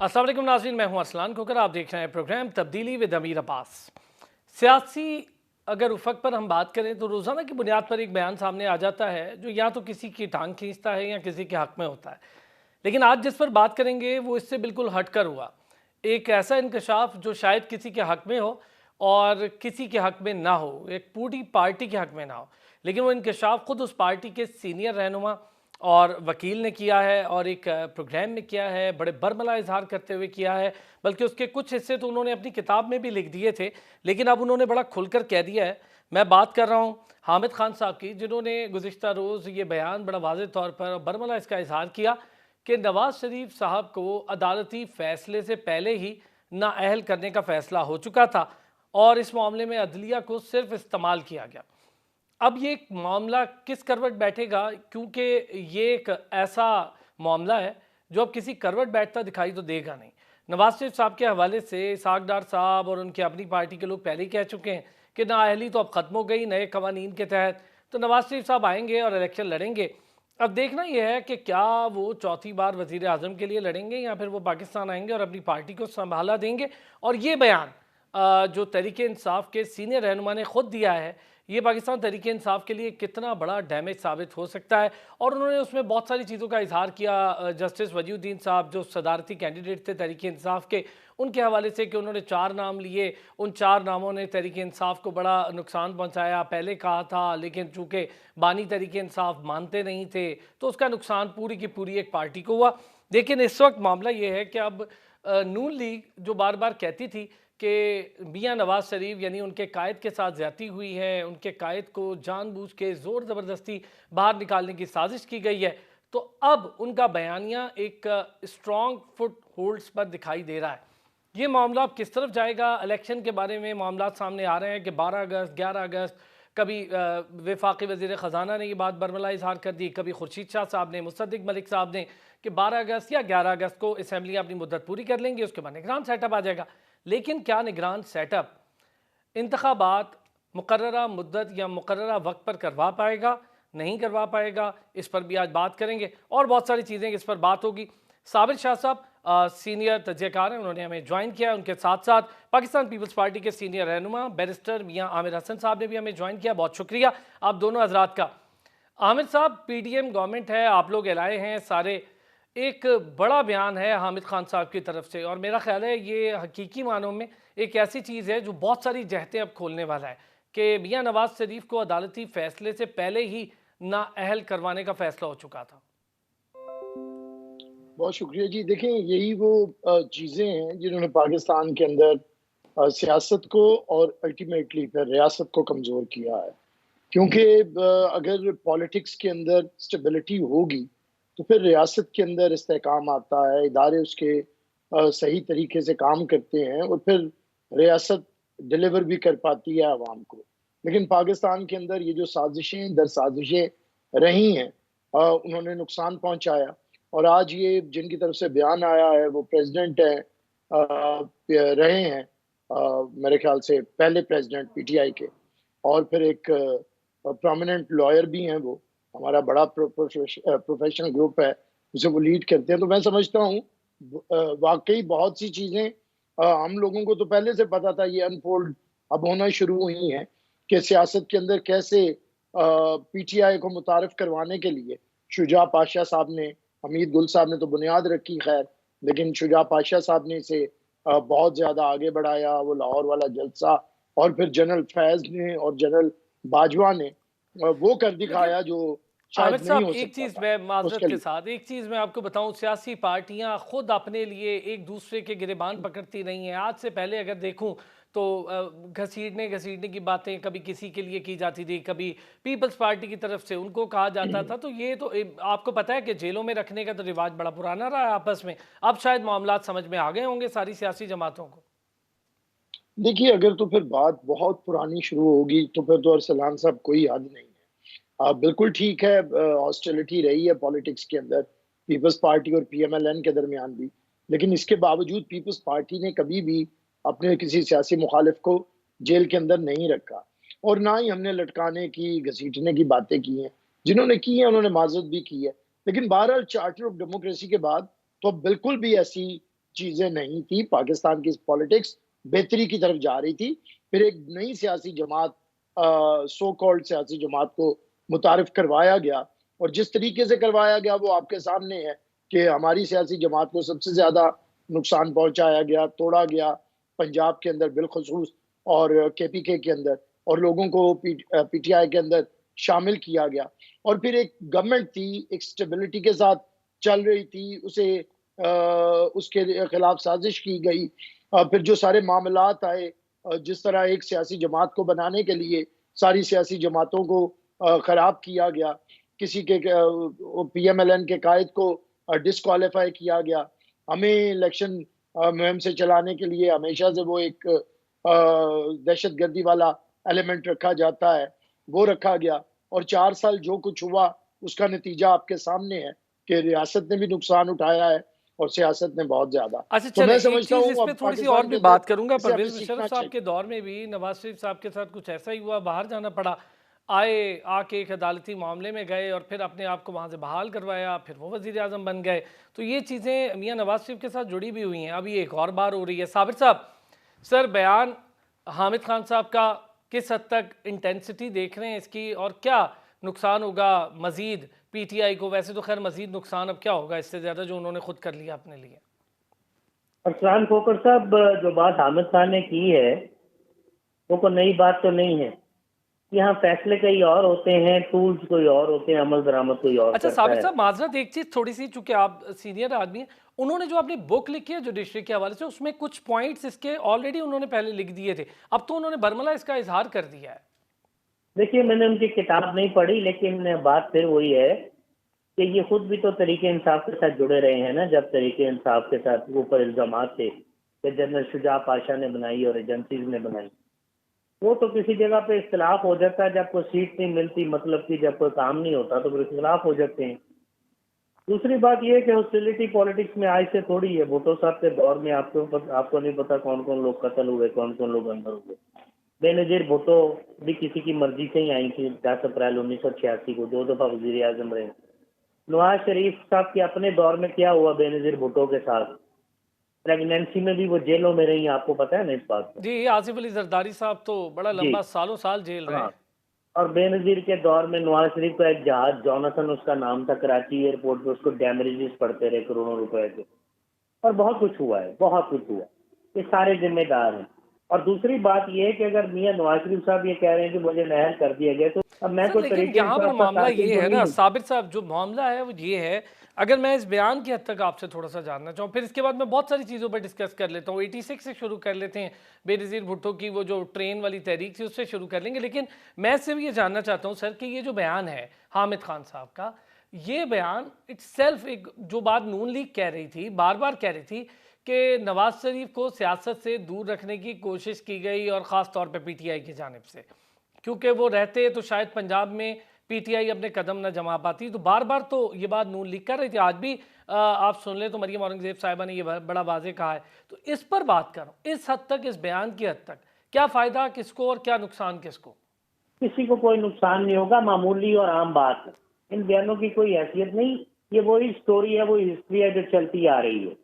अस्सलाम वालेकुम नाज़रीन, मैं हूं अरसलान खोकर। आप देख रहे हैं प्रोग्राम तब्दीली विद अमीर अब्बास। सियासी अगर उफक पर हम बात करें तो रोज़ाना की बुनियाद पर एक बयान सामने आ जाता है जो या तो किसी की टांग खींचता है या किसी के हक़ में होता है। लेकिन आज जिस पर बात करेंगे वो इससे बिल्कुल हटकर हुआ। एक ऐसा इंकशाफ जो शायद किसी के हक़ में हो और किसी के हक़ में ना हो, एक पूरी पार्टी के हक़ में ना हो, लेकिन वो इंकशाफ ख़ुद उस पार्टी के सीनियर रहनुमा और वकील ने किया है और एक प्रोग्राम में किया है, बड़े बरमला इजहार करते हुए किया है। बल्कि उसके कुछ हिस्से तो उन्होंने अपनी किताब में भी लिख दिए थे, लेकिन अब उन्होंने बड़ा खुलकर कह दिया है। मैं बात कर रहा हूँ हामिद खान साहब की, जिन्होंने गुज़िश्ता रोज़ ये बयान बड़ा वाज़ेह तौर पर बरमला इसका इजहार किया कि नवाज़ शरीफ साहब को अदालती फ़ैसले से पहले ही नाअहल करने का फ़ैसला हो चुका था और इस मामले में अदलिया को सिर्फ इस्तेमाल किया गया। अब ये मामला किस करवट बैठेगा, क्योंकि ये एक ऐसा मामला है जो अब किसी करवट बैठता दिखाई तो देगा नहीं। नवाज शरीफ साहब के हवाले से इसहाक डार साहब और उनकी अपनी पार्टी के लोग पहले ही कह चुके हैं कि नाअहली तो अब ख़त्म हो गई नए कवानीन के तहत। तो नवाज शरीफ साहब आएंगे और इलेक्शन लड़ेंगे। अब देखना यह है कि क्या वो चौथी बार वज़ीर आज़म के लिए लड़ेंगे या फिर वो पाकिस्तान आएंगे और अपनी पार्टी को संभाला देंगे। और ये बयान जो तहरीक इंसाफ के सीनियर रहनुमा ने ख़ुद दिया है, ये पाकिस्तान तहरीक इंसाफ के लिए कितना बड़ा डैमेज साबित हो सकता है। और उन्होंने उसमें बहुत सारी चीज़ों का इजहार किया। जस्टिस वजीउद्दीन साहब जो सदारती कैंडिडेट थे तहरीक इंसाफ के, उनके हवाले से कि उन्होंने 4 नाम लिए, उन 4 नामों ने तहरीक इंसाफ को बड़ा नुकसान पहुंचाया। पहले कहा था, लेकिन चूँकि बानी तहरीक इंसाफ मानते नहीं थे तो उसका नुकसान पूरी की पूरी एक पार्टी को हुआ। लेकिन इस वक्त मामला ये है कि अब नून लीग जो बार बार कहती थी कि मियां नवाज़ शरीफ यानी उनके कायद के साथ ज़्यादती हुई है, उनके कायद को जानबूझ के ज़ोर ज़बरदस्ती बाहर निकालने की साजिश की गई है, तो अब उनका बयानिया एक स्ट्रॉन्ग फुट होल्ड्स पर दिखाई दे रहा है। ये मामला अब किस तरफ जाएगा? इलेक्शन के बारे में मामला सामने आ रहे हैं कि 12 अगस्त 11 अगस्त, कभी वफाकी वज़ीर ख़जाना ने ये बात बरमला इजहार कर दी, कभी खुर्शीद शाह साहब ने, मुसद्दिक मलिक साहब ने, कि 12 अगस्त या 11 अगस्त को असम्बली अपनी मुद्दत पूरी कर लेंगी, उसके बाद निगरान सेटअप आ जाएगा। लेकिन क्या निगरान सेटअप इंतखाबात मुकर्ररा मुद्दत या मुकर्ररा वक्त पर करवा पाएगा, नहीं करवा पाएगा? इस पर भी आज बात करेंगे और बहुत सारी चीज़ें इस पर बात होगी। साबिर शाह साहब सीनियर तजज़ियाकार हैं, उन्होंने हमें ज्वाइन किया है। उनके साथ साथ पाकिस्तान पीपल्स पार्टी के सीनियर रहनुमा बैरिस्टर मियां आमिर हसन साहब ने भी हमें ज्वाइन किया। बहुत शुक्रिया आप दोनों हजरात का। आमिर साहब, पीडीएम गवर्नमेंट है, आप लोग लाए हैं सारे, एक बड़ा बयान है हामिद खान साहब की तरफ से और मेरा ख्याल है ये हकीकी मानों में एक ऐसी चीज़ है जो बहुत सारी जहतें अब खोलने वाला है कि मियां नवाज शरीफ को अदालती फैसले से पहले ही नाअहल करवाने का फैसला हो चुका था। बहुत शुक्रिया जी। देखें, यही वो चीज़ें हैं जिन्होंने पाकिस्तान के अंदर सियासत को और अल्टीमेटली फिर रियासत को कमज़ोर किया है। क्योंकि अगर पॉलिटिक्स के अंदर स्टेबिलिटी होगी, तो फिर रियासत के अंदर इस्तेहकाम आता है, इदारे उसके सही तरीके से काम करते हैं और फिर रियासत डिलीवर भी कर पाती है आवाम को। लेकिन पाकिस्तान के अंदर ये जो साजिशें दर साजिशें रही हैं, उन्होंने नुकसान पहुँचाया। और आज ये जिनकी तरफ से बयान आया है वो प्रेसिडेंट हैं, रहे हैं, मेरे ख्याल से पहले प्रेसिडेंट पीटीआई के, और फिर एक प्रोमिनेंट लॉयर भी हैं वो। हमारा बड़ा प्रोफेशनल ग्रुप है, उसे वो लीड करते हैं। तो मैं समझता हूँ वाक़ई बहुत सी चीज़ें हम लोगों को तो पहले से पता था, ये अनफोल्ड अब होना शुरू हुई हैं कि सियासत के अंदर कैसे पीटीआई को मुतारिफ करवाने के लिए शुजा पाशा साहब ने, हमीद गुल साहब ने तो बुनियाद रखी खैर, लेकिन शुजा पाशा साहब ने इसे बहुत ज़्यादा आगे बढ़ाया। वो लाहौर वाला जलसा, और फिर जनरल फैज़ ने और जनरल बाजवा ने वो कर लेकिन दिखाया जो आमिर शायद नहीं साहब, हो एक सकता चीज़ था मैं माज़रत उसके के लिए। साथ एक चीज़ मैं आपको बताऊं, सियासी पार्टियां खुद अपने लिए एक दूसरे के गिरेबान पकड़ती नहीं हैं। आज से पहले अगर देखूं तो घसीटने घसीटने की बातें कभी किसी के लिए की जाती थी, कभी पीपल्स पार्टी की तरफ से उनको कहा जाता था। तो ये तो आपको पता है कि जेलों में रखने का तो रिवाज बड़ा पुराना रहा है आपस में। अब शायद मामला समझ में आ गए होंगे सारी सियासी जमातों को। देखिए, अगर तो फिर बात बहुत पुरानी शुरू होगी तो फिर तो अरसलान साहब कोई हद नहीं है। बिल्कुल ठीक है, हॉस्टिलिटी रही है पॉलिटिक्स के अंदर, पीपल्स पार्टी और पीएमएलएन के दरमियान भी। लेकिन इसके बावजूद पीपल्स पार्टी ने कभी भी अपने किसी सियासी मुखालिफ को जेल के अंदर नहीं रखा, और ना ही हमने लटकाने की, घसीटने की बातें की हैं। जिन्होंने की है उन्होंने माजरत भी की है। लेकिन बहरहाल चार्टर ऑफ डेमोक्रेसी के बाद तो अब बिल्कुल भी ऐसी चीजें नहीं थी। पाकिस्तान की पॉलिटिक्स बेहतरी की तरफ जा रही थी। फिर एक नई सियासी जमात, सो कॉल्ड सियासी जमात को मुतारिफ करवाया गया, और जिस तरीके से करवाया गया वो आपके सामने है कि हमारी सियासी जमात को सबसे ज्यादा नुकसान पहुंचाया गया, तोड़ा गया पंजाब के अंदर बिलखसूस, और केपीके के अंदर, और लोगों को पीटीआई के अंदर शामिल किया गया। और फिर एक गवर्नमेंट थी, एक स्टेबिलिटी के साथ चल रही थी, उसे उसके खिलाफ साजिश की गई। फिर जो सारे मामलात आए, जिस तरह एक सियासी जमात को बनाने के लिए सारी सियासी जमातों को खराब किया गया, किसी के पीएमएलएन के कायद को डिस्क्वालीफाई किया गया। हमें इलेक्शन मुहिम से चलाने के लिए हमेशा से वो एक दहशतगर्दी वाला एलिमेंट रखा जाता है, वो रखा गया। और 4 साल जो कुछ हुआ उसका नतीजा आपके सामने है कि रियासत ने भी नुकसान उठाया है और सियासत ने बहुत ज्यादा। अच्छा तो चले, मैं एक समझता चीज़ हूँ इस पे अब थोड़ी सी और पाकिस्तान के भी अंदर बात करूंगा। इसे हमें परवेज सीखना मुशर्रफ साहब के चाहिए। दौर में भी नवाज शरीफ साहब के साथ कुछ ऐसा ही हुआ, बाहर जाना पड़ा, आके एक अदालती मामले में गए और फिर अपने आप को वहाँ से बहाल करवाया, फिर वो वज़ीर आज़म बन गए। तो ये चीज़ें मियाँ नवाज शरीफ के साथ जुड़ी भी हुई हैं। अब ये एक और बार हो रही है। साबिर साहब, सर बयान हामिद खान साहब का किस हद तक इंटेंसिटी देख रहे हैं इसकी, और क्या नुकसान होगा मज़ीद पीटीआई को? वैसे तो खैर मज़ीद नुकसान अब क्या होगा इससे ज़्यादा जो उन्होंने खुद कर लिया अपने लिए। अरसलान खोकर साहब, जो बात हामिद खान ने की है वो कोई नई बात तो नहीं है। यहाँ फैसले कई और होते हैं, टूल्स कोई और होते हैं, अमल दरामद कोई और अच्छा करता साबिर है। साहब, माजरत एक चीज़ थोड़ी सी, चूंकि आप सीनियर आदमी हैं, उन्होंने जो अपनी बुक लिखी है जुडिशरी के हवाले से, उसमें कुछ पॉइंट्स इसके ऑलरेडी उन्होंने पहले लिख दिए थे, अब तो उन्होंने बरमला इसका इजहार कर दिया है। देखिए, मैंने उनकी किताब नहीं पढ़ी, लेकिन बात फिर वही है कि ये खुद भी तो तरीके इंसाफ के साथ जुड़े रहे हैं ना। जब तरीके इंसाफ के साथ ऊपर इल्जाम थे कि जनरल शुजा पाशा ने बनाई और एजेंसीज ने बनाई, वो तो किसी जगह पे इख्तलाफ हो जाता है जब कोई सीट नहीं मिलती, मतलब कि जब कोई काम नहीं होता तो फिर इख्तलाफ हो जाते हैं। दूसरी बात यह है कि हॉस्टिलिटी पॉलिटिक्स में आज से थोड़ी है। भुट्टो साहब के दौर में आपको नहीं पता कौन कौन लोग कत्ल हुए, कौन कौन लोग अंदर हुए। बेनजीर भुट्टो भी किसी की मर्जी से ही आई थी 10 अप्रैल 1986 को, 2 दफा वजीर आजम रहे। नवाज शरीफ साहब के अपने दौर में क्या हुआ बेनजीर भुट्टो के साथ? प्रेगनेंसी में भी वो जेलों में रही, आपको पता है ना इस बात का? जी, आसिफ अली जरदारी साहब तो बड़ा जी लंबा सालों साल जेल रहे हाँ। हैं। और बेनजीर के दौर में नवाज शरीफ का एक जहाज, जॉनसन उसका नाम था, कराची एयरपोर्ट पे उसको डैमेजेस पड़ते रहे करोड़ों रुपए के। और बहुत कुछ हुआ है, बहुत कुछ हुआ। ये सारे जिम्मेदार हैं। और दूसरी बात यह है कि अगर मियां नवाज शरीफ साहब ये कह रहे हैं कि मुझे नाअहल कर दिया गया, तो अब मैं सर कोई लेकिन तरीके यहाँ पर इंसाफ का मामला कारकुन ये तो है नहीं ना हूँ। साबिर साहब, जो मामला है वो ये है, अगर मैं इस बयान की हद तक आपसे थोड़ा सा जानना चाहूँ, फिर इसके बाद मैं बहुत सारी चीज़ों पर डिस्कस कर लेता हूँ। 86 से शुरू कर लेते हैं, बेनज़ीर भुट्टो की वो जो ट्रेन वाली तहरीक थी उससे शुरू कर लेंगे। लेकिन मैं सिर्फ ये जानना चाहता हूँ सर कि ये जो बयान है हामिद खान साहब का, ये बयान इट्सेल्फ एक जो बात नून लीग कह रही थी, बार बार कह रही थी कि नवाज शरीफ को सियासत से दूर रखने की कोशिश की गई, और ख़ास तौर पे पीटीआई की जानिब से, क्योंकि वो रहते तो शायद पंजाब में पीटीआई अपने कदम न जमा पाती। तो बार बार तो ये बात नून लीग कर रही थी। आज भी आप सुन ले तो मरियम औरंगजेब साहिबा ने ये बड़ा वाजे कहा है। तो इस पर बात करो, इस हद तक, इस बयान की हद तक क्या फ़ायदा किसको और क्या नुकसान किसको? किसी को कोई नुकसान नहीं होगा, मामूली और आम बात है। इन बयानों की कोई हैसियत नहीं। ये वही स्टोरी है, वही हिस्ट्री है जो चलती आ रही है।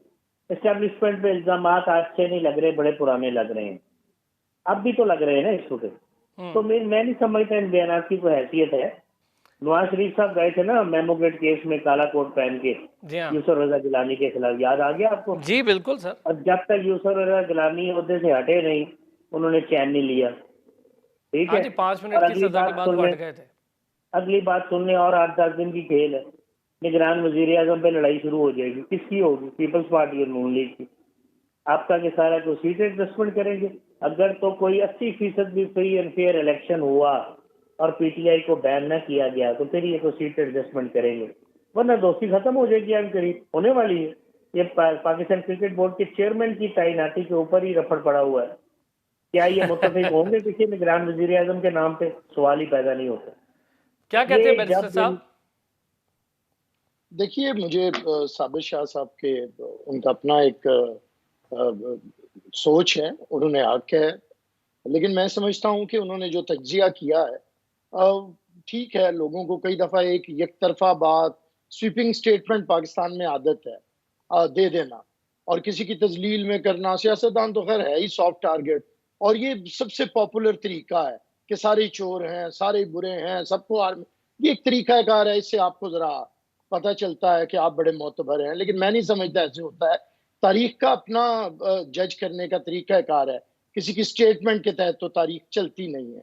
एस्टेब्लिशमेंट पे इल्जाम आज से नहीं लग रहे, बड़े पुराने लग रहे हैं। अब भी तो लग रहे हैं ना इस वक्त। तो मैं नहीं समझता इन बयान की कोई हैसियत है। नवाज शरीफ साहब गए थे ना मेमोगेट केस में काला कोट पहन के जी हाँ। यूसुफ रजा गिलानी के खिलाफ, याद आ गया आपको? जी बिल्कुल सर। और जब तक यूसुफ रजा गिलानी ओहदे से हटे नहीं, उन्होंने चैन नहीं लिया। ठीक हाँ है। जी, 5 और मिनट की सजा के बाद वो हट गए थे। अगली बात सुनने और 8-10 दिन की खेल है। निगरान वजीर आजम पे लड़ाई शुरू हो जाएगी। किसकी होगी? पीपल्स पार्टी और नून लीग की। आपका कि सारा को सीट एडजस्टमेंट करेंगे। अगर तो कोई 80% भी फ्री एंड फेयर इलेक्शन हुआ और पीटीआई को बैन न किया गया तो फिर ये तो सीट एडजस्टमेंट करेंगे, वरना दोस्ती खत्म हो जाएगी। हम करीब होने वाली है। ये पाकिस्तान क्रिकेट बोर्ड के चेयरमैन की तैनाती के ऊपर ही रफड़ पड़ा हुआ है। क्या ये मुत्तफिक होंगे किसी निगरान वजीर आजम के नाम पे? सवाल ही पैदा नहीं होता। क्या कहते हैं बैरिस्टर साहब? देखिए, मुझे साबिर शाह साहब के उनका अपना एक सोच है, उन्होंने हक है, लेकिन मैं समझता हूँ कि उन्होंने जो तज्जिया किया है, ठीक है। लोगों को कई दफ़ा एक तरफा बात, स्वीपिंग स्टेटमेंट पाकिस्तान में आदत है दे देना, और किसी की तजलील में करना, सियासतदान तो खैर है ही सॉफ्ट टारगेट, और ये सबसे पॉपुलर तरीका है कि सारे चोर हैं, सारे बुरे हैं, सबको आर्मी, ये एक तरीकाकार है, इससे आपको जरा पता चलता है कि आप बड़े मोतबर हैं, लेकिन मैं नहीं समझता ऐसे होता है। तारीख का अपना जज करने का तरीकाकार है, किसी की स्टेटमेंट के तहत तो तारीख चलती नहीं है।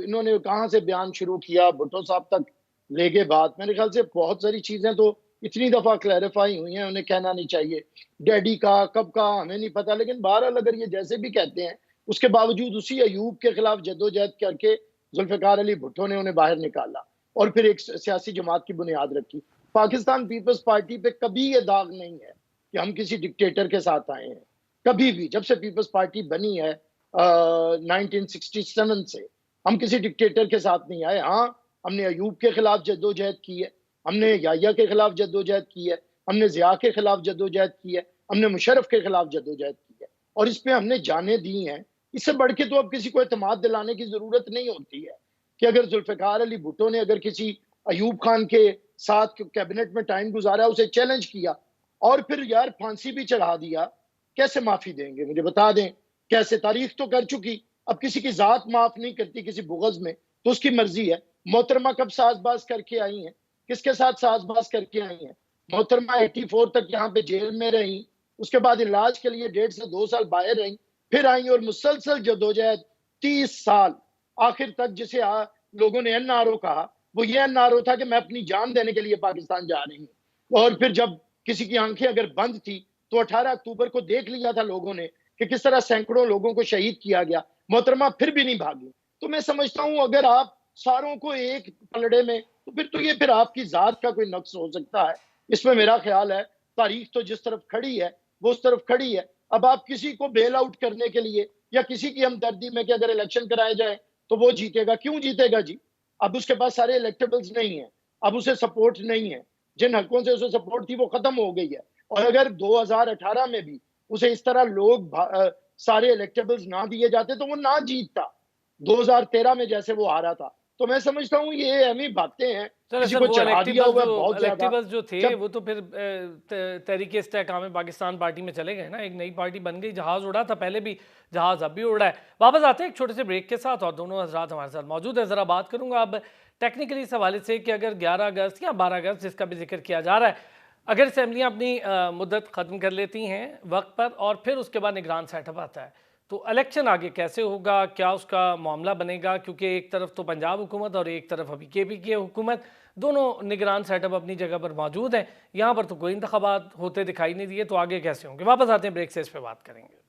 इन्होंने कहाँ से बयान शुरू किया, भुट्टो साहब तक ले गए बात, मेरे ख्याल से बहुत सारी चीजें तो इतनी दफा क्लैरिफाई हुई हैं, उन्हें कहना नहीं चाहिए। डैडी का कब का हमें नहीं पता, लेकिन बहरहाल अगर ये जैसे भी कहते हैं, उसके बावजूद उसी अयूब के खिलाफ जद्दोजहद करके जुल्फिकार अली भुट्टो ने उन्हें बाहर निकाला और फिर एक सियासी जमात की बुनियाद रखी। पाकिस्तान पीपल्स पार्टी पे कभी ये दाग नहीं है कि हम किसी डिक्टेटर के साथ आए हैं, कभी भी। जब से पीपल्स पार्टी बनी है 1967 से, हम किसी डिक्टेटर के साथ नहीं आए। हाँ, हमने अयूब के खिलाफ जद्दोजहद की है, हमने याहिया के खिलाफ जद्दोजहद की है, हमने जिया के खिलाफ जद्दोजहद की है, हमने मुशर्रफ के खिलाफ जद्दोजहद की है, और इस पे हमने जाने दी हैं। इससे बढ़ के तो अब किसी को एतमाद दिलाने की जरूरत नहीं होती है कि अगर जुल्फिकार अली भुट्टो ने अगर किसी अयूब खान के साथ कैबिनेट में टाइम गुजारा, उसे चैलेंज किया और फिर यार फांसी भी चढ़ा दिया, कैसे माफी देंगे? मुझे बता दें कैसे? तारीख तो कर चुकी, अब किसी की जात माफ नहीं करती किसी बुगज में, तो उसकी मर्जी है। मोहतरमा कब साजबाज करके आई हैं, किसके साथ साजबाज करके आई हैं? मोहतरमा 84 तक यहाँ पे जेल में रही, उसके बाद इलाज के लिए 1.5 से 2 साल बाहर रही, फिर आई और मुसलसल जदोजहद 30 साल आखिर तक, जिसे लोगों ने एनआरओ कहा, वो ये एनआरओ था कि मैं अपनी जान देने के लिए पाकिस्तान जा रही हूँ। और फिर जब किसी की आंखें अगर बंद थी तो 18 अक्टूबर को देख लिया था लोगों ने कि किस तरह सैकड़ों लोगों को शहीद किया गया, मोहतरमा फिर भी नहीं भागी। तो मैं समझता हूं अगर आप सारों को एक पलड़े में, तो फिर तो ये फिर आपकी जात का कोई नक्स हो सकता है। इसमें मेरा ख्याल है तारीख तो जिस तरफ खड़ी है वो उस तरफ खड़ी है। अब आप किसी को बेल आउट करने के लिए या किसी की हमदर्दी में कि अगर इलेक्शन कराए जाए तो वो जीतेगा, क्यों जीतेगा जी? अब उसके पास सारे इलेक्टेबल्स नहीं है, अब उसे सपोर्ट नहीं है, जिन हकों से उसे सपोर्ट थी वो खत्म हो गई है। और अगर 2018 में भी उसे इस तरह लोग सारे इलेक्टेबल्स ना दिए जाते तो वो ना जीतता 2013 में जैसे वो हारा था। तो मैं समझता हूँ ये अहमी बातें हैं, सर किसी सर को वो चढ़ा दिया हुआ है बहुत ज्यादा। इलेक्टिबल्स जो थे जब वो तो फिर तहरीक इस्तेहकाम पाकिस्तान पार्टी में चले गए ना, एक नई पार्टी बन गई, जहाज उड़ा था पहले भी, जहाज अब भी उड़ा है। वापस आते हैं एक छोटे से ब्रेक के साथ और दोनों हजरात हमारे साथ मौजूद है। ज़रा बात करूंगा अब टेक्निकली इस हवाले से कि अगर 11 अगस्त या 12 अगस्त जिसका भी जिक्र किया जा रहा है, अगर असम्बलियाँ अपनी मुद्दत ख़त्म कर लेती हैं वक्त पर और फिर उसके बाद निगरान सेटअप आता है, तो इलेक्शन आगे कैसे होगा, क्या उसका मामला बनेगा? क्योंकि एक तरफ तो पंजाब हुकूमत और एक तरफ अभी केपी की हुकूमत, दोनों निगरान सेटअप अपनी जगह पर मौजूद हैं। यहाँ पर तो कोई इंतखाबात होते दिखाई नहीं दिए, तो आगे कैसे होंगे? वापस आते हैं ब्रेक से, इस पर बात करेंगे।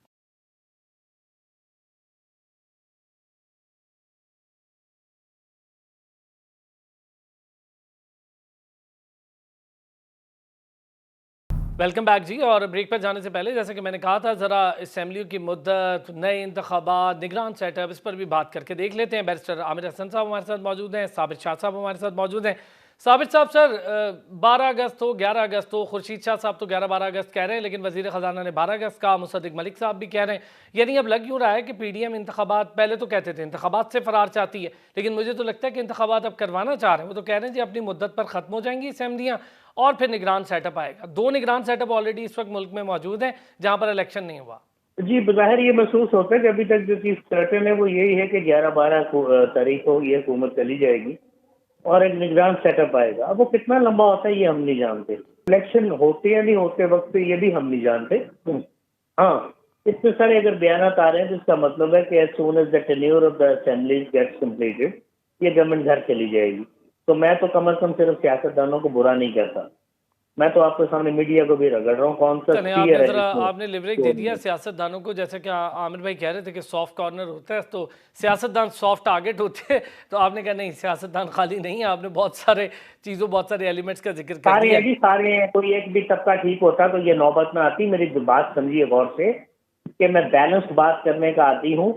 वेलकम बैक जी। और ब्रेक पर जाने से पहले जैसे कि मैंने कहा था, ज़रा असम्बलियों की मुद्दत, नए इंतखाबात, निगरान सेटअप, इस पर भी बात करके देख लेते हैं। बैरिस्टर आमिर हसन साहब हमारे साथ मौजूद हैं, साबिर शाह साहब हमारे साथ मौजूद हैं। साबिर साहब, सर 12 अगस्त हो 11 अगस्त हो, खुर्शीद शाह साहब तो 11-12 अगस्त कह रहे हैं, लेकिन वज़ीर ख़जाना ने 12 अगस्त कहा, मुसद्दिक मलिक साहब भी कह रहे हैं। यानी अब लग यूँ रहा है कि PDM इंतखाबात, पहले तो कहते थे इंतखाबात से फ़रार चाहती है, लेकिन मुझे तो लगता है कि इंतखाबात अब करवाना चाह रहे हैं। वो तो कह रहे हैं जी अपनी मुद्दत पर ख़त्म हो जाएंगी असम्बलियाँ और फिर निगरान सेटअप आएगा। 2 निगरान सेटअप ऑलरेडी इस वक्त मुल्क में मौजूद हैं जहाँ पर इलेक्शन नहीं हुआ। जी, बज़ाहिर ये महसूस होता है कि अभी तक जो चीज़ सर्टेन है वो यही है कि 11-12 तारीख को ये हुकूमत चली जाएगी और एक निगरान सेटअप आएगा। अब वो कितना लंबा होता है ये हम नहीं जानते। इलेक्शन होते या नहीं होते वक्त पे ये भी हम नहीं जानते। हाँ, इतने सारे अगर बयानात आ रहे हैं तो इसका मतलब है कि as soon as the tenure of the assembly gets completed, ये गवर्नमेंट घर चली जाएगी। तो मैं तो कम अज कम सिर्फ सियासतदानों को बुरा नहीं कहता, मैं तो आपके सामने मीडिया को भी रगड़ रहा हूँ। कौन सा आपने जरा आपने लिवरेज दे दिया सियासतदानों को, जैसे कि आमिर भाई कह रहे थे कि सॉफ्ट कॉर्नर होता है तो सियासतदान सॉफ्ट टारगेट होते हैं, तो आपने कहा नहीं, सियासतदान खाली नहीं है, आपने बहुत सारे चीज़ों, बहुत सारे एलिमेंट्स का जिक्र कर दिया। सारे हैं, कोई एक भी तबका ठीक होता तो ये नौबत में आती। मेरी बात समझिए गौर से कि मैं बैलेंस बात करने का आती हूँ।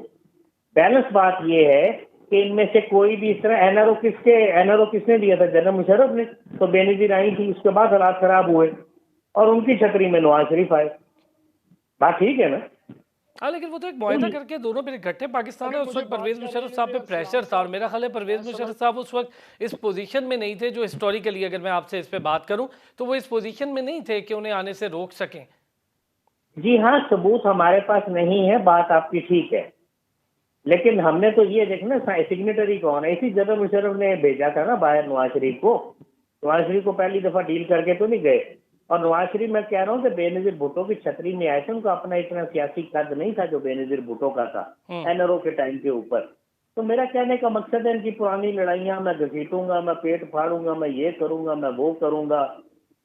बैलेंस बात ये है कि इनमें से कोई भी इस तरह एनआरओ किसने दिया था? जनरल मुशर्रफ ने। तो बेनजीर आई थी, उसके बाद हालात खराब हुए और उनकी छतरी में नवाज शरीफ आए। बात ठीक है ना? हाँ, लेकिन वो तो एक मुआहदा करके दोनों फिर इकट्ठे पाकिस्तान है। उस वक्त परवेज मुशर्रफ साहब पे प्रेशर था और मेरा ख्याल है परवेज मुशर्रफ साहब उस वक्त इस पोजीशन में नहीं थे, जो हिस्टोरिकली अगर मैं आपसे इस पे बात करूं तो वो इस पोजीशन में नहीं थे कि उन्हें आने से रोक सकें। जी हाँ, सबूत हमारे पास नहीं है, बात आपकी ठीक है। लेकिन हमने तो ये देखना सिग्नेटरी कौन है। इसी जनाब मुशर्रफ ने भेजा था ना बाहर नवाज शरीफ को। नवाज शरीफ को पहली दफा डील करके तो नहीं गए। और नवाज शरीफ, मैं कह रहा हूँ कि बेनजीर भुट्टो की छतरी में आए थे, उनका अपना इतना सियासी कद नहीं था जो बेनजीर भुट्टो का था एनआरओ के टाइम के ऊपर। तो मेरा कहने का मकसद है, इनकी पुरानी लड़ाइयाँ मैं घसीटूंगा, मैं पेट फाड़ूंगा, मैं ये करूंगा, मैं वो करूंगा,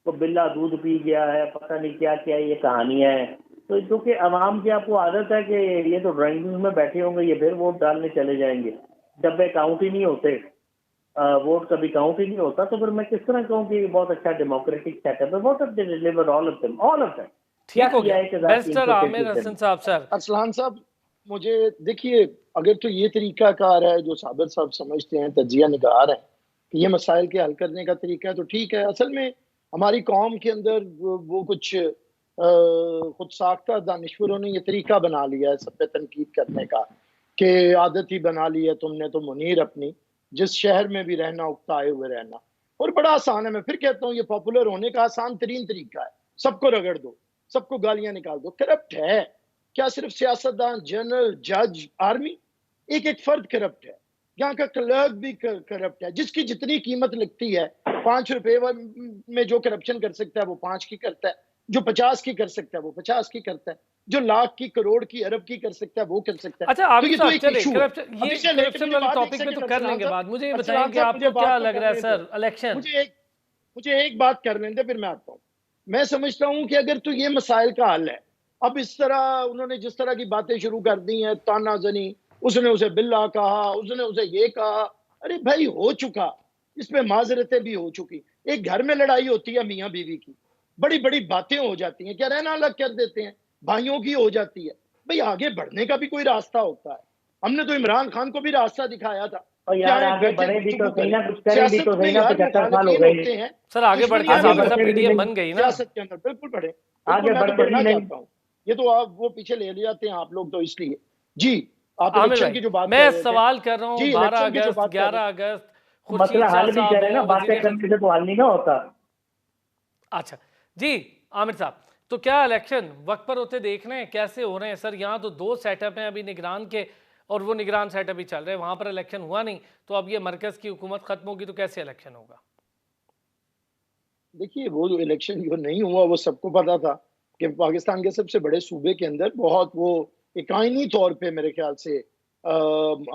तो बिल्ला दूध पी गया है, पता नहीं क्या क्या ये कहानियां हैं। तो क्योंकि अवाम की आपको आदत है कि ये तो ड्राइंग रूम में बैठे होंगे, ये फिर वोट डालने चले जाएंगे। डब्बे काउंट ही नहीं होते, वोट कभी काउंट ही नहीं होता, तो फिर मैं किस तरह कहूँ कि बहुत अच्छा डेमोक्रेटिक सेटअप है। Vote of delivered all of them, all of them. क्या ठीक हो किया गया। है कि बैरिस्टर आमिर हसन साहब सर, अरसलान साहब, मुझे देखिए, अगर तो ये तरीकाकार है जो साबिर साहब समझते हैं, तजिया निगार है कि ये मसाइल के हल करने का तरीका है, तो ठीक है। असल में हमारी कौम के अंदर वो कुछ खुद साख्ता दानिश्वरों ने ये तरीका बना लिया है सब पे तनकीद करने का, कि आदत ही बना ली है तुमने तो मुनीर अपनी, जिस शहर में भी रहना उकताए हुए रहना। और बड़ा आसान है, मैं फिर कहता हूँ, ये पॉपुलर होने का आसान तरीन तरीका है। सबको रगड़ दो, सबको गालियां निकाल दो। करप्ट है क्या सिर्फ सियासतदान, जनरल, जज, आर्मी? एक एक फर्द करप्ट है। यहाँ का क्लर्क भी करप्ट है। जिसकी जितनी कीमत लगती है, 5 रुपए में जो करप्शन कर सकता है वो 5 की करता है, जो 50 की कर सकता है वो 50 की करता है, जो लाख की, करोड़ की, अरब की कर सकता है वो कर सकता है। अच्छा तो आमिर ये तो साहब एक चले इशू है। करप्शन, अभी ये से लेके करप्शन मुझे वाले बात, एक टॉपिक पे तो सेकंड कर अरसलान लेंगे साहब, बात। मुझे ये बताएं अरसलान कि साहब मुझे आपको बात क्या तो लग रहा है करने दो। Sir, election. मुझे एक बात कर लेने दे, फिर मैं आता हूँ। मैं समझता हूँ कि अगर तो ये मसाइल का हल है, अब इस तरह उन्होंने जिस तरह की बातें शुरू कर दी हैं, तानाजनी, उसने उसे बिल्ला कहा, उसने उसे ये कहा, अरे भाई हो चुका, इसमें माजरतें भी हो चुकी। एक घर में लड़ाई होती है मियाँ बीवी की, बड़ी बड़ी बातें हो जाती हैं, क्या रहना अलग कर देते हैं, भाइयों की हो जाती है। भाई आगे बढ़ने का भी कोई रास्ता होता है। हमने तो इमरान खान को भी रास्ता दिखाया था और कि यार आए आगे बैठे बढ़े भी तो गुफ्तगू सही करें। ना, कुछ करें भी सियासत तो में सही ना, यार 75 साल हो मुखालिफिन गए। होते हैं, सर आगे बढ़ते आगे दुश्मनियां नहीं साबिर साहब, बढ़ते होती भी पीडीएम नहीं, बन गई ना। सियासत के अंदर। बिल्कुल बढ़े, बिल्कुल। आगे मैं तो बढ़ते भी बढ़ना नहीं। चाहता हूँ। ये तो आप वो पीछे ले जाते हैं आप लोग, तो इसलिए जी। आप आमिर इलेक्शन भाई, की जो बात कर मैं रहे थे, सवाल कर रहा हूँ, जी 12 इलेक्शन की जो अगस्त बात कर रहे 11 अगस्त खुर्शीद मसला शाह हल भी साहब करें ना, हो, बातें वजीर। करने से तो हल नहीं ना होता। अच्छा जी आमिर साहब, तो क्या इलेक्शन वक्त पर होते देख रहे हैं कैसे हो रहे हैं सर? यहाँ तो 2 सेटअप हैं अभी निगरान के, और वो निगरान सेटअप ही चल रहे हैं, वहां पर इलेक्शन हुआ नहीं। तो अब ये मरकज की हुकूमत खत्म होगी तो कैसे इलेक्शन होगा? देखिए, वो जो इलेक्शन जो नहीं हुआ वो सबको पता था कि पाकिस्तान के सबसे बड़े सूबे के अंदर बहुत वो एक आईनी तौर पे मेरे ख्याल से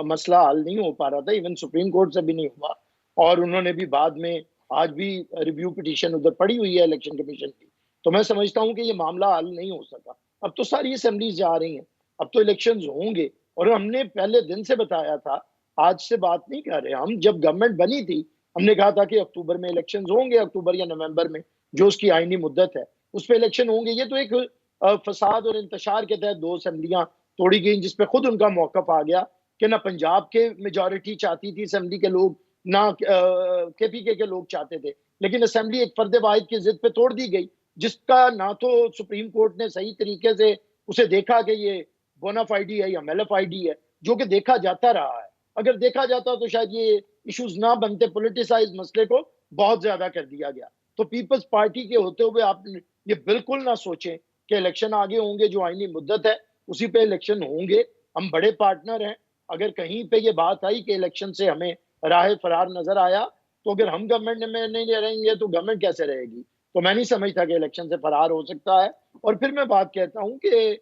मसला हल नहीं हो पा रहा था। इवन सुप्रीम कोर्ट से भी नहीं हुआ, और उन्होंने भी बाद में, आज भी रिव्यू पिटीशन उधर पड़ी हुई है इलेक्शन कमीशन की। तो मैं समझता हूँ कि ये मामला हल नहीं हो सका। अब तो सारी असेंबलीज जा रही हैं, अब तो इलेक्शन होंगे। और हमने पहले दिन से बताया था, आज से बात नहीं कर रहे हम, जब गवर्नमेंट बनी थी हमने कहा था कि अक्टूबर में इलेक्शन होंगे, अक्टूबर या नवंबर में, जो उसकी आईनी मुद्दत है उस पर इलेक्शन होंगे। ये तो एक फसाद और इंतशार के तहत 2 असेंबलियां तोड़ी गई, जिसपे खुद उनका मौकफ आ गया कि ना पंजाब के मेजोरिटी चाहती थी असेंबली के लोग, ना केपीके के लोग चाहते थे, लेकिन असेंबली एक फर्द वाहिद की जिद पे तोड़ दी गई, जिसका ना तो सुप्रीम कोर्ट ने सही तरीके से उसे देखा कि ये बोनाफाइडी है या मेलाफाइडी है, जो कि देखा जाता रहा है। अगर देखा जाता तो शायद ये इश्यूज ना बनते, पोलिटिसाइज मसले को बहुत ज्यादा कर दिया गया। तो पीपल्स पार्टी के होते हुए आप ये बिल्कुल ना सोचें कि इलेक्शन आगे होंगे, जो आईनी मुद्दत है उसी पे इलेक्शन होंगे। हम बड़े पार्टनर हैं। अगर कहीं पे ये बात आई कि इलेक्शन से हमें राह फरार नजर आया, तो अगर हम गवर्नमेंट में नहीं रहेंगे तो गवर्नमेंट कैसे रहेगी? तो मैं नहीं समझता कि इलेक्शन से फरार हो सकता है। और फिर मैं बात कहता हूँ कि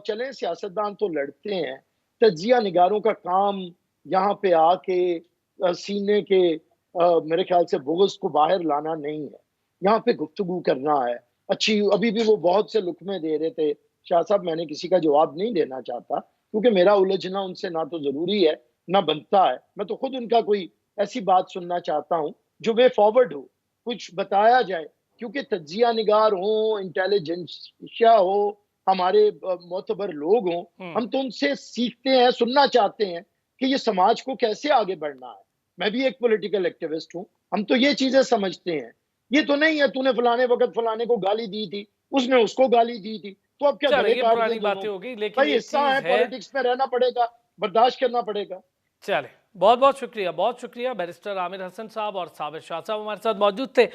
चलें, सियासतदान तो लड़ते हैं, तजिया निगारों का काम यहाँ पे आके सीने के मेरे ख्याल से बुग़्ज़ को बाहर लाना नहीं है, यहाँ पे गुफ्तगू करना है। अच्छी, अभी भी वो बहुत से लुकमे दे रहे थे शाह साहब, मैंने किसी का जवाब नहीं देना चाहता क्योंकि मेरा उलझना उनसे ना तो जरूरी है ना बनता है। मैं तो खुद उनका कोई ऐसी बात सुनना चाहता हूँ जो वे फॉरवर्ड हो, कुछ बताया जाए, क्योंकि तजिया निगार हो, इंटेलिजेंसिया हो, हमारे मोतबर लोग हों, हम तो उनसे सीखते हैं, सुनना चाहते हैं कि ये समाज को कैसे आगे बढ़ना है। मैं भी एक पॉलिटिकल एक्टिविस्ट हूं, हम तो ये चीजें समझते हैं। ये तो नहीं है तूने फलाने वक्त फलाने को गाली दी थी, उसने उसको गाली दी थी, तो अब क्या चले गले ये काट पुरानी दें दोनों बातें के? हो गई, लेकिन भाई एक हिस्सा चीज है, है। पॉलिटिक्स में रहना पड़ेगा, बर्दाश्त करना पड़ेगा। चले, बहुत बहुत शुक्रिया, बहुत शुक्रिया। बैरिस्टर आमिर हसन साहब और साबिर शाह साहब हमारे साथ मौजूद थे।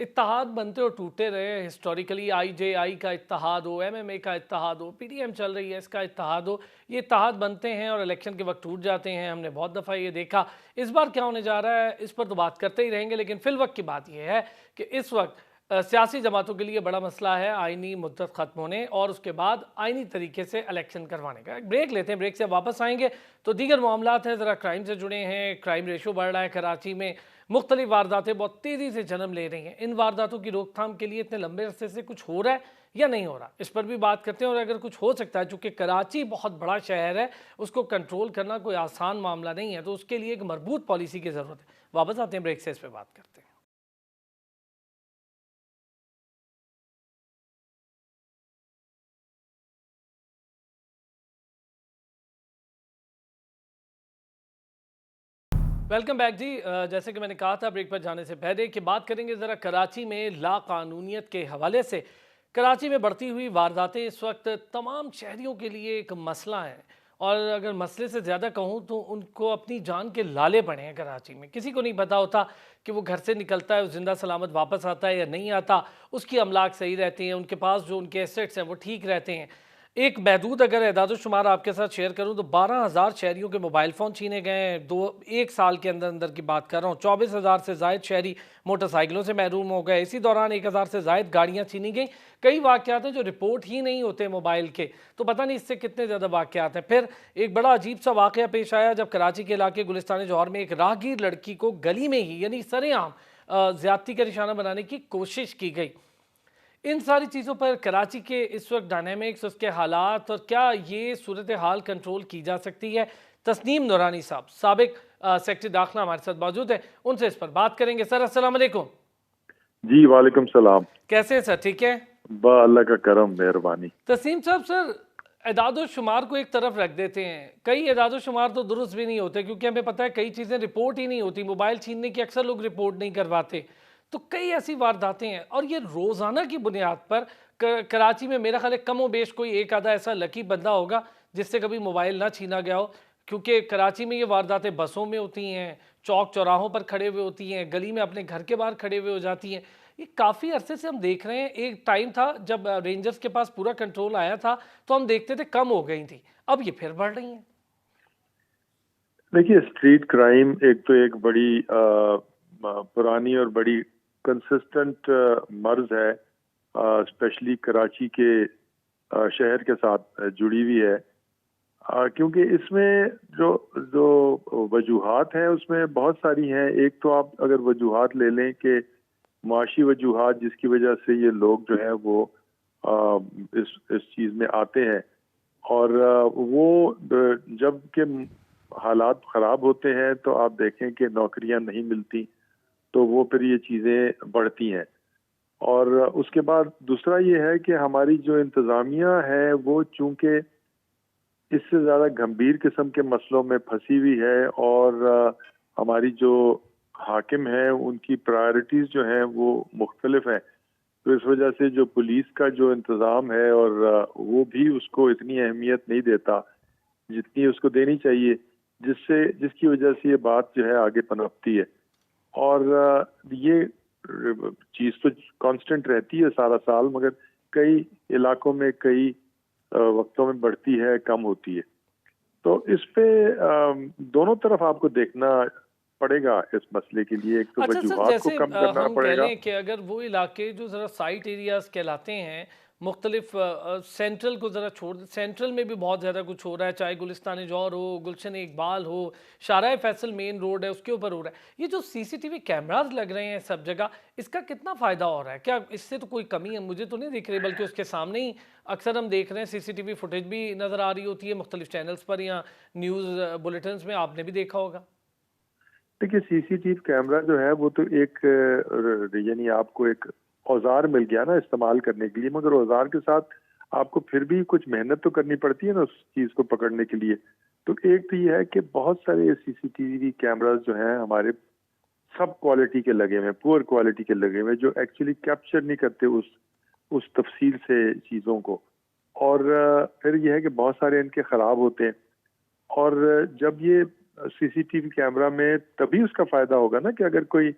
इत्तेहाद बनते और टूटते रहे। हिस्टोरिकली आईजेआई का इत्तेहाद हो, एमएमए का इत्तेहाद हो, पीडीएम चल रही है इसका इत्तेहाद हो, ये इत्तेहाद बनते हैं और इलेक्शन के वक्त टूट जाते हैं। हमने बहुत दफ़ा ये देखा। इस बार क्या होने जा रहा है इस पर तो बात करते ही रहेंगे, लेकिन फिल वक्त की बात यह है कि इस वक्त सियासी जमातों के लिए बड़ा मसला है आइनी मुद्दत ख़त्म होने और उसके बाद आइनी तरीके से इलेक्शन करवाने का। एक ब्रेक लेते हैं, ब्रेक से वापस आएंगे तो दीगर मामलात हैं ज़रा क्राइम से जुड़े हैं। क्राइम रेशो बढ़ रहा है, कराची में मुख्तलिफ वारदातें बहुत तेज़ी से जन्म ले रही हैं। इन वारदातों की रोकथाम के लिए इतने लंबे अरसे से कुछ हो रहा है या नहीं हो रहा, इस पर भी बात करते हैं। और अगर कुछ हो सकता है, चूँकि कराची बहुत बड़ा शहर है, उसको कंट्रोल करना कोई आसान मामला नहीं है, तो उसके लिए एक मजबूत पॉलिसी की ज़रूरत है। वापस आते हैं ब्रेक से, इस पर बात करते हैं। वेलकम बैक जी। जैसे कि मैंने कहा था ब्रेक पर जाने से पहले कि बात करेंगे ज़रा कराची में लाकानूनियत के हवाले से। कराची में बढ़ती हुई वारदातें इस वक्त तमाम शहरियों के लिए एक मसला है, और अगर मसले से ज़्यादा कहूँ तो उनको अपनी जान के लाले पड़े हैं। कराची में किसी को नहीं पता होता कि वो घर से निकलता है, वो जिंदा सलामत वापस आता है या नहीं आता, उसकी अमलाक सही रहती हैं, उनके पास जो उनके एसेट्स हैं वो ठीक रहते हैं। एक महदूद अगर एदाद-ओ-शुमार आपके साथ शेयर करूं तो 12,000 शहरियों के मोबाइल फ़ोन छीने गए हैं। एक साल के अंदर अंदर की बात कर रहा हूँ। 24,000 से ज़ायद शहरी मोटरसाइकिलों से महरूम हो गए। इसी दौरान 1,000 से ज़ायद गाड़ियाँ छीनी गई। कई वाक़यात हैं जो रिपोर्ट ही नहीं होते मोबाइल के, तो पता नहीं इससे कितने ज़्यादा वाक़यात हैं। फिर एक बड़ा अजीब सा वाक़या पेश आया जब कराची के इलाके गुलिस्तान जौहर में एक राहगीर लड़की को गली में ही, यानी सरेआम ज़्यादती का निशाना बनाने की कोशिश की गई। इन सारी चीज़ों पर कराची के इस वक्त डायनेमिक्स, उसके हालात, और क्या ये सूरत हाल कंट्रोल की जा सकती है। तस्नीम नूरानी साहब, साबिक सेक्रेटरी दाखिला, हमारे साथ मौजूद है, उनसे इस पर बात करेंगे। सर अस्सलाम वालेकुम। जी वालेकुम सलाम। कैसे हैं सर, ठीक है? अल्लाह का करम, मेहरबानी। तस्नीम साहब, सर एदादो शुमार को एक तरफ रख देते हैं, कई एदादो शुमार तो दुरुस्त भी नहीं होते, क्योंकि हमें पता है कई चीज़ें रिपोर्ट ही नहीं होती। मोबाइल छीनने की अक्सर लोग रिपोर्ट नहीं करवाते, तो कई ऐसी वारदातें हैं और ये रोज़ाना की बुनियाद पर कराची में मेरा ख्याल है कम व बेश कोई एक आधा ऐसा लकी बंदा होगा जिससे कभी मोबाइल ना छीना गया हो। क्योंकि कराची में ये वारदातें बसों में होती हैं, चौक चौराहों पर खड़े हुए होती हैं, गली में अपने घर के बाहर खड़े हुए हो जाती हैं। ये काफ़ी अरसे से हम देख रहे हैं। एक टाइम था जब रेंजर्स के पास पूरा कंट्रोल आया था तो हम देखते थे कम हो गई थी, अब ये फिर बढ़ रही हैं। देखिए, स्ट्रीट क्राइम एक बड़ी पुरानी और बड़ी कंसिस्टेंट मर्ज है, स्पेशली कराची के शहर के साथ जुड़ी हुई है। क्योंकि इसमें जो जो वजूहात हैं उसमें बहुत सारी हैं। एक तो आप अगर वजूहात ले लें कि माशी वजूहात जिसकी वजह से ये लोग जो है वो इस चीज़ में आते हैं, और वो जब के हालात ख़राब होते हैं तो आप देखें कि नौकरियां नहीं मिलती, तो वो फिर ये चीज़ें बढ़ती हैं। और उसके बाद दूसरा ये है कि हमारी जो इंतज़ामिया है वो चूँकि इससे ज़्यादा गंभीर किस्म के मसलों में फंसी हुई है, और हमारी जो हाकिम हैं उनकी प्रायोरिटीज़ जो हैं वो मुख्तलिफ हैं, तो इस वजह से जो पुलिस का जो इंतज़ाम है और वो भी उसको इतनी अहमियत नहीं देता जितनी उसको देनी चाहिए, जिसकी वजह से ये बात जो है आगे पनपती है। और ये चीज़ तो कांस्टेंट रहती है सारा साल, मगर कई इलाकों में कई वक्तों में बढ़ती है, कम होती है। तो इस पे दोनों तरफ आपको देखना पड़ेगा इस मसले के लिए। एक तो अच्छा सर, वजूहात को जैसे कम करना हम कह पड़ेगा। लें कि अगर वो इलाके जो ज़रा साइट एरियाज कहलाते हैं, मुख्तलिफ सेंट्रल को ज़रा छोड़, सेंट्रल में भी बहुत ज़्यादा कुछ हो रहा है, चाहे गुलिस्तान जौहर हो, गुलशन इकबाल हो, शाहराह फैसल मेन रोड है उसके ऊपर हो रहा है। ये जो सीसीटीवी कैमराज लग रहे हैं सब जगह, इसका कितना फ़ायदा हो रहा है? क्या इससे तो कोई कमी है? मुझे तो नहीं दिख रही, बल्कि उसके सामने ही अक्सर हम देख रहे हैं सीसीटीवी फुटेज भी नज़र आ रही होती है मुख्तलिफ चैनल्स पर या न्यूज़ बुलेटिन्स में, आपने भी देखा होगा। देखिए, सीसीटीवी कैमरा जो है वो तो एक यानी आपको एक औजार मिल गया ना इस्तेमाल करने के लिए, मगर औजार के साथ आपको फिर भी कुछ मेहनत तो करनी पड़ती है ना उस चीज़ को पकड़ने के लिए। तो एक तो ये है कि बहुत सारे सीसीटीवी कैमरास जो हैं हमारे सब क्वालिटी के लगे हुए, पुअर क्वालिटी के लगे हुए, जो एक्चुअली कैप्चर नहीं करते उस तफसील से चीज़ों को। और फिर यह है कि बहुत सारे इनके ख़राब होते हैं। और जब ये सीसीटीवी कैमरा में तभी उसका फ़ायदा होगा ना कि अगर कोई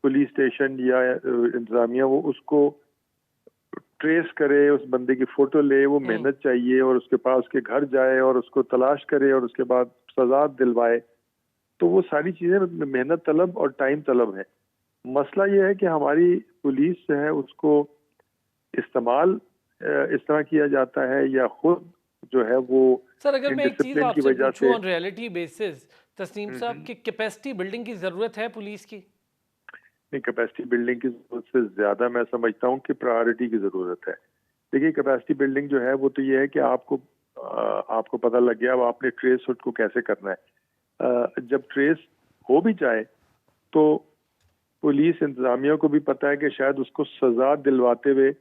पुलिस स्टेशन या इंतजामिया वो उसको ट्रेस करे, उस बंदे की फोटो ले, वो मेहनत चाहिए, और उसके पास उसके घर जाए और उसको तलाश करे और उसके बाद सजा दिलवाए, तो वो सारी चीजें मेहनत तलब और टाइम तलब है। मसला ये है कि हमारी पुलिस जो है उसको इस्तेमाल इस तरह किया जाता है, या खुद जो है वो सर अगर मैं एक चीज़ डिसिप्लिन की आपसे वजह पूछूं से। ऑन रियलिटी बेसिस, तस्नीम साहब की कैपेसिटी बिल्डिंग की ज़रूरत है पुलिस की? नहीं, कैपेसिटी बिल्डिंग की जरूरत से ज्यादा मैं समझता हूँ कि प्रायोरिटी की जरूरत है। देखिए, कैपेसिटी बिल्डिंग जो है वो तो ये है कि आपको पता लग गया, अब आपने ट्रेस उसको कैसे करना है। जब ट्रेस हो भी जाए तो पुलिस इंतजामिया को भी पता है कि शायद उसको सजा दिलवाते हुए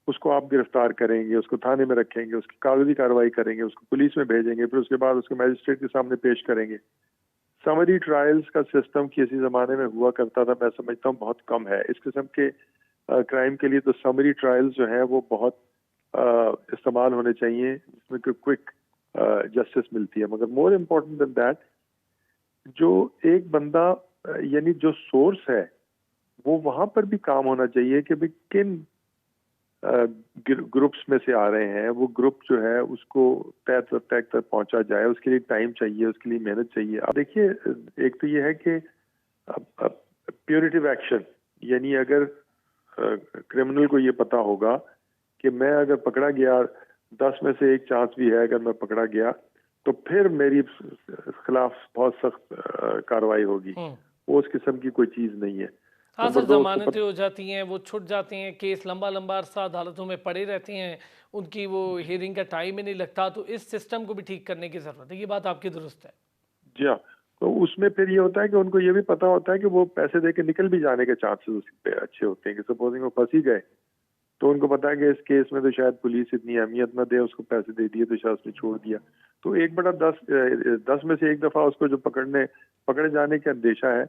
उसको आप गिरफ्तार करेंगे, उसको थाने में रखेंगे, उसकी कागजी कार्रवाई करेंगे, उसको पुलिस में भेजेंगे, फिर उसके बाद उसको मैजिस्ट्रेट के सामने पेश करेंगे। समरी ट्रायल्स का सिस्टम किसी जमाने में हुआ करता था, मैं समझता हूँ बहुत कम है इस किस्म के क्राइम के लिए। तो समरी ट्रायल्स जो है वो बहुत इस्तेमाल होने चाहिए, जिसमें क्विक जस्टिस मिलती है। मगर मोर इम्पोर्टेंट देन दैट, जो एक बंदा यानी जो सोर्स है वो वहां पर भी काम होना चाहिए कि भाई किन ग्रुप्स में से आ रहे हैं, वो ग्रुप जो है उसको तय तक पहुंचा जाए, उसके लिए टाइम चाहिए, उसके लिए मेहनत चाहिए। अब देखिए, एक तो ये है कि प्यूरिटिव एक्शन, यानी अगर क्रिमिनल को ये पता होगा कि मैं अगर पकड़ा गया, 10 में से 1 चांस भी है अगर मैं पकड़ा गया तो फिर मेरी खिलाफ बहुत सख्त कार्रवाई होगी, वो उस किस्म की कोई चीज नहीं है। हाँ सर, नंबर 2, जमानतें हो जाती हैं, वो छूट जाते हैं, केस लंबा लंबा अरसा अदालतों में पड़े रहते हैं, उनकी वो हियरिंग का टाइम ही नहीं लगता, तो इस सिस्टम को भी ठीक करने की ज़रूरत है। ये बात आपकी दुरुस्त है। जी हाँ, तो उसमें फिर ये होता है कि उनको ये भी पता होता है कि वो पैसे दे के निकल भी जाने के चांसेस उसके अच्छे होते हैं, कि सपोजिंग वो फंस ही गए तो उनको पता है कि इस केस में तो शायद पुलिस इतनी अहमियत न दे, उसको पैसे दे दिए तो शायद उसने छोड़ दिया। तो 1/10 में से 1 दफा उसको जो पकड़े जाने का अंदेशा है,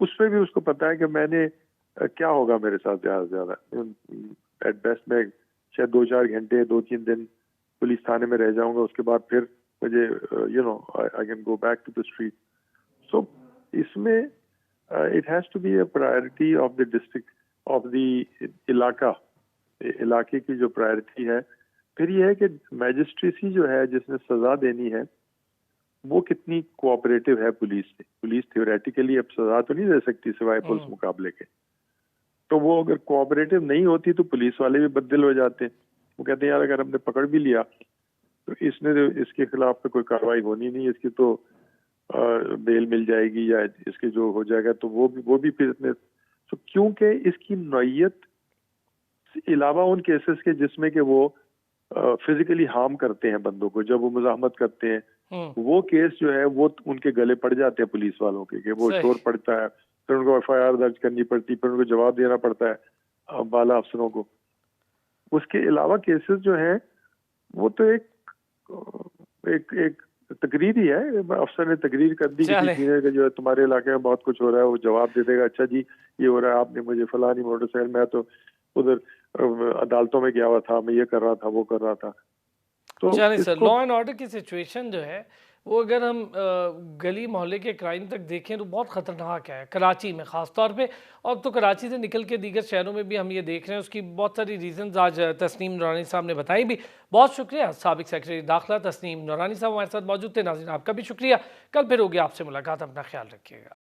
उसमें भी उसको पता है कि मैंने क्या होगा मेरे साथ ज्यादा से ज्यादा। एट बेस्ट मैं शायद 2-4 घंटे 2-3 दिन पुलिस थाने में रह जाऊंगा, उसके बाद फिर मुझे I can go back to the street. So इसमें it has to be a priority of the district of the इलाके की जो प्रायोरिटी है। फिर ये है कि मैजिस्ट्रेसी जो है जिसने सजा देनी है वो कितनी कोऑपरेटिव है पुलिस से। पुलिस थ्योरेटिकली अब सजा तो नहीं दे सकती सिवाय पुलिस मुकाबले के, तो वो अगर कोऑपरेटिव नहीं होती तो पुलिस वाले भी बददिल हो जाते हैं। वो कहते हैं यार अगर हमने पकड़ भी लिया तो इसके खिलाफ तो कोई कार्रवाई होनी नहीं, इसकी तो बेल मिल जाएगी या इसके जो हो जाएगा तो वो भी फिर इतने। तो क्योंकि इसकी नौइयत अलावा उन केसेस के जिसमें कि वो फिजिकली हार्म करते हैं बंदों को, जब वो मुजाहमत करते हैं, वो केस जो है वो उनके गले पड़ जाते हैं पुलिस वालों के, कि वो शोर पड़ता है, फिर उनको FIR दर्ज करनी पड़ती, फिर उनको जवाब देना पड़ता है बाला अफसरों को। उसके अलावा केसेस जो हैं वो तो एक तकरीर ही है। अफसर ने तकरीर कर दी किसी चीज़ का, जो है तुम्हारे इलाके में बहुत कुछ हो रहा है, वो जवाब दे देगा, अच्छा जी ये हो रहा है, आपने मुझे फलानी मोटरसाइकिल, मैं तो उधर अदालतों में गया हुआ था, मैं ये कर रहा था, वो कर रहा था। तो सर लॉ एंड ऑर्डर की सिचुएशन जो है वो अगर हम गली मोहल्ले के क्राइम तक देखें तो बहुत ख़तरनाक है, कराची में ख़ास तौर पे। और तो कराची से निकल के दीगर शहरों में भी हम ये देख रहे हैं, उसकी बहुत सारी रीजंस आज तस्नीम नूरानी साहब ने बताई भी। बहुत शुक्रिया साबिक सेक्रेटरी दाखिला तस्नीम नूरानी साहब हमारे साथ मौजूद थे। नाज़रीन आपका भी शुक्रिया। कल फिर होगी आपसे मुलाकात, अपना ख्याल रखिएगा।